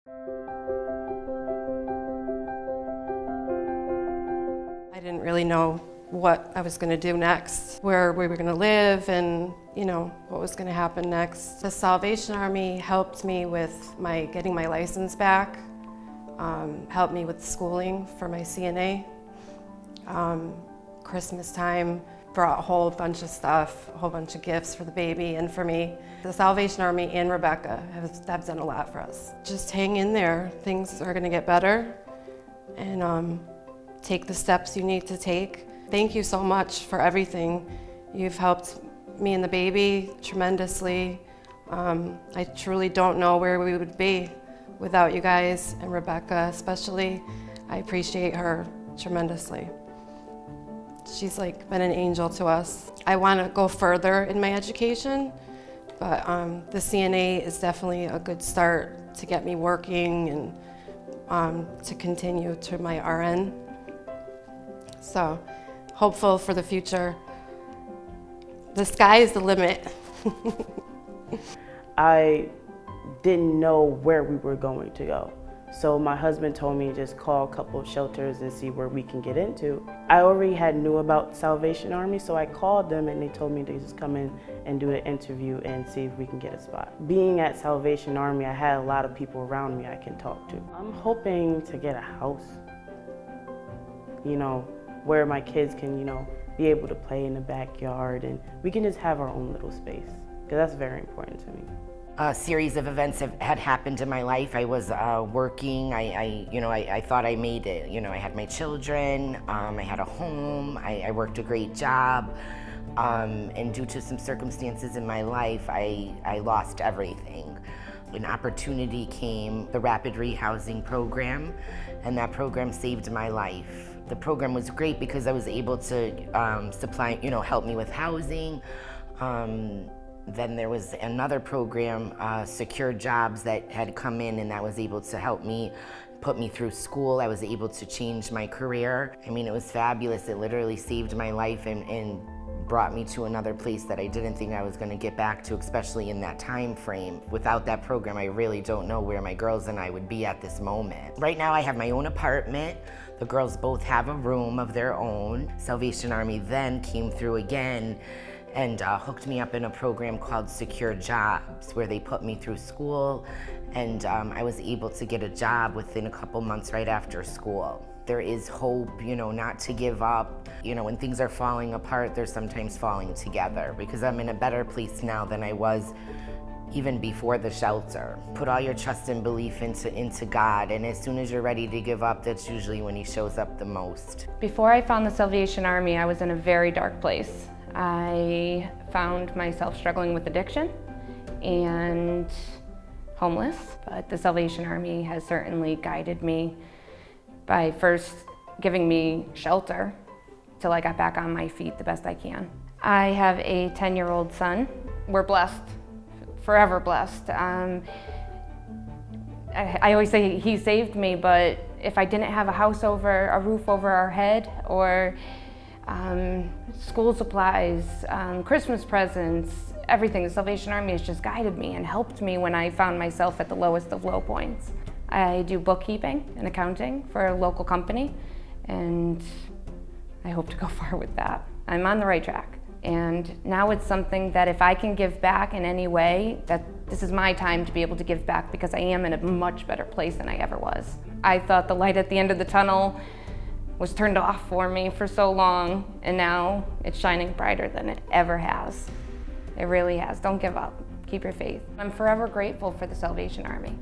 I didn't really know what I was going to do next, where we were going to live, and what was going to happen next. The Salvation Army helped me with getting my license back, helped me with schooling for my CNA. Christmas time brought a whole bunch of stuff, a whole bunch of gifts for the baby and for me. The Salvation Army and Rebecca have done a lot for us. Just hang in there. Things are going to get better, and take the steps you need to take. Thank you so much for everything. You've helped me and the baby tremendously. I truly don't know where we would be without you guys, and Rebecca especially. I appreciate her tremendously. She's been an angel to us. I want to go further in my education, but the CNA is definitely a good start to get me working and to continue to my RN. So, hopeful for the future. The sky is the limit. I didn't know where we were going to go. So my husband told me to just call a couple of shelters and see where we can get into. I already knew about Salvation Army, so I called them and they told me to just come in and do an interview and see if we can get a spot. Being at Salvation Army, I had a lot of people around me I can talk to. I'm hoping to get a house, where my kids can, be able to play in the backyard, and we can just have our own little space, because that's very important to me. A series of events had happened in my life. I was working. I thought I made it. I had my children. I had a home. I worked a great job. And due to some circumstances in my life, I lost everything. An opportunity came, the Rapid Rehousing program, and that program saved my life. The program was great because I was able to supply, help me with housing. Then there was another program, Secure Jobs, that had come in, and that was able to help me, put me through school. I was able to change my career. I mean, it was fabulous. It literally saved my life and brought me to another place that I didn't think I was going to get back to, especially in that time frame. Without that program, I really don't know where my girls and I would be at this moment. Right now, I have my own apartment. The girls both have a room of their own. Salvation Army then came through again and hooked me up in a program called Secure Jobs, where they put me through school, and I was able to get a job within a couple months right after school. There is hope, not to give up. When things are falling apart, they're sometimes falling together, because I'm in a better place now than I was even before the shelter. Put all your trust and belief into God, and as soon as you're ready to give up, that's usually when He shows up the most. Before I found the Salvation Army, I was in a very dark place. I found myself struggling with addiction and homeless, but the Salvation Army has certainly guided me by first giving me shelter till I got back on my feet the best I can. I have a 10-year-old son. We're blessed, forever blessed. I always say He saved me, but if I didn't have a roof over our head, or school supplies, Christmas presents, everything, the Salvation Army has just guided me and helped me when I found myself at the lowest of low points. I do bookkeeping and accounting for a local company, and I hope to go far with that. I'm on the right track. And now it's something that if I can give back in any way, that this is my time to be able to give back, because I am in a much better place than I ever was. I thought the light at the end of the tunnel was turned off for me for so long, and now it's shining brighter than it ever has. It really has. Don't give up. Keep your faith. I'm forever grateful for the Salvation Army.